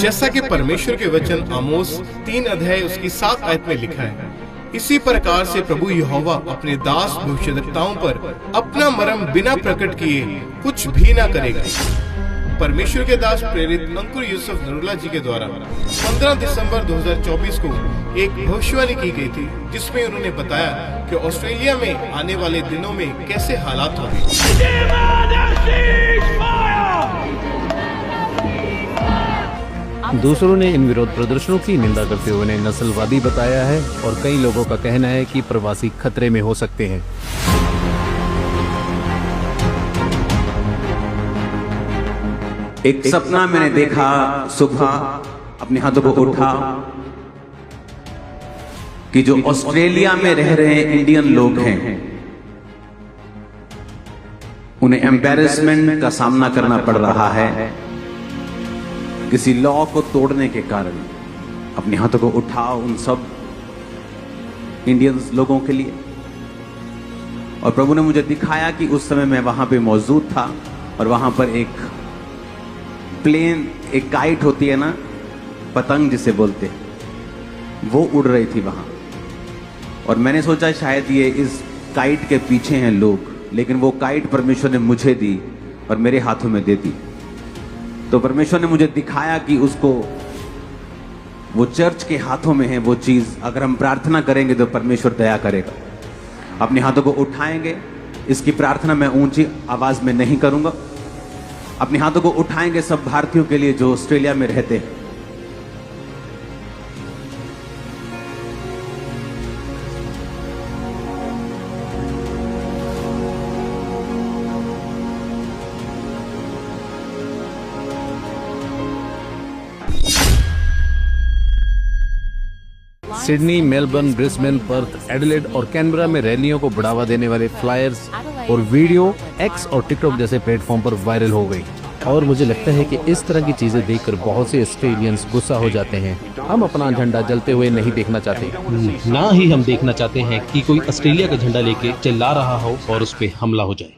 जैसा कि परमेश्वर के वचन आमोस 3 अध्याय उसकी 7 आयत में लिखा है, इसी प्रकार से प्रभु यहोवा अपने दास भविष्यद्वक्ताओं पर अपना मर्म बिना प्रकट किए कुछ भी ना करेगा। परमेश्वर के दास प्रेरित अंकुर यूसुफ नरूला जी के द्वारा 15 दिसंबर 2024 को एक भविष्यवाणी की गई थी, जिसमें उन्होंने बताया कि ऑस्ट्रेलिया में आने वाले दिनों में कैसे हालात होंगे। दूसरों ने इन विरोध प्रदर्शनों की निंदा करते हुए उन्हें नस्लवादी बताया है और कई लोगों का कहना है कि प्रवासी खतरे में हो सकते हैं। एक सपना मैंने देखा, सुबह अपने हाथों को उठा कि जो ऑस्ट्रेलिया में रह रहे इंडियन लोग हैं उन्हें एम्बैरेसमेंट का सामना करना पड़ रहा है किसी लॉ को तोड़ने के कारण। अपने हाथों को उठा उन सब इंडियन लोगों के लिए, और प्रभु ने मुझे दिखाया कि उस समय मैं वहां पे मौजूद था और वहां पर एक प्लेन, एक काइट होती है ना, पतंग जिसे बोलते हैं, वो उड़ रही थी वहां। और मैंने सोचा शायद ये इस काइट के पीछे हैं लोग, लेकिन वो काइट परमेश्वर ने मुझे दी और मेरे हाथों में दे दी। तो परमेश्वर ने मुझे दिखाया कि उसको, वो चर्च के हाथों में है वो चीज। अगर हम प्रार्थना करेंगे तो परमेश्वर दया करेगा। अपने हाथों को उठाएंगे, इसकी प्रार्थना मैं ऊंची आवाज में नहीं करूंगा। अपने हाथों को उठाएंगे सब भारतीयों के लिए जो ऑस्ट्रेलिया में रहते हैं। Sydney, Melbourne, Brisbane, Perth, Adelaide और कैनबरा में रैलियों को बढ़ावा देने वाले फ्लायर्स और वीडियो एक्स और टिकटॉक जैसे प्लेटफॉर्म पर वायरल हो गई। और मुझे लगता है कि इस तरह की चीजें देखकर बहुत से ऑस्ट्रेलियंस गुस्सा हो जाते हैं। हम अपना झंडा जलते हुए नहीं देखना चाहते, ना ही हम देखना चाहते हैं कि कोई ऑस्ट्रेलिया का झंडा लेके चिल्ला रहा हो और उस पे हमला हो जाए।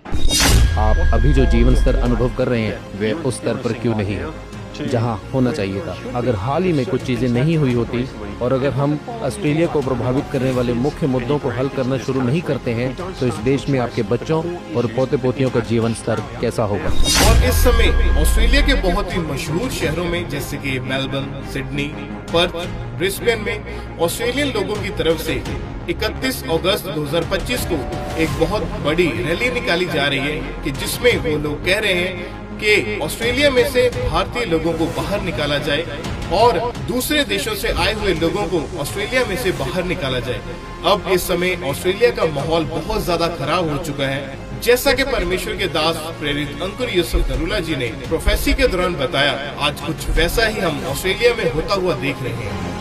आप अभी जो जीवन स्तर अनुभव कर रहे हैं वे उस स्तर पर क्यों नहीं है जहां होना चाहिए था। अगर हाल ही में कुछ चीजें नहीं हुई होती और अगर हम ऑस्ट्रेलिया को प्रभावित करने वाले मुख्य मुद्दों को हल करना शुरू नहीं करते हैं तो इस देश में आपके बच्चों और पोते पोतियों का जीवन स्तर कैसा होगा। और इस समय ऑस्ट्रेलिया के बहुत ही मशहूर शहरों में जैसे कि मेलबर्न, सिडनी, पर्थ, ब्रिस्बेन में ऑस्ट्रेलियन लोगों की तरफ से 31 अगस्त 2025 को एक बहुत बड़ी रैली निकाली जा रही है कि जिसमें वो लोग कह रहे हैं कि ऑस्ट्रेलिया में से भारतीय लोगों को बाहर निकाला जाए और दूसरे देशों से आए हुए लोगों को ऑस्ट्रेलिया में से बाहर निकाला जाए। अब इस समय ऑस्ट्रेलिया का माहौल बहुत ज्यादा खराब हो चुका है, जैसा कि परमेश्वर के दास प्रेरित अंकुर यूसुफ नरूला जी ने प्रोफेसी के दौरान बताया। आज कुछ वैसा ही हम ऑस्ट्रेलिया में होता हुआ देख रहे हैं।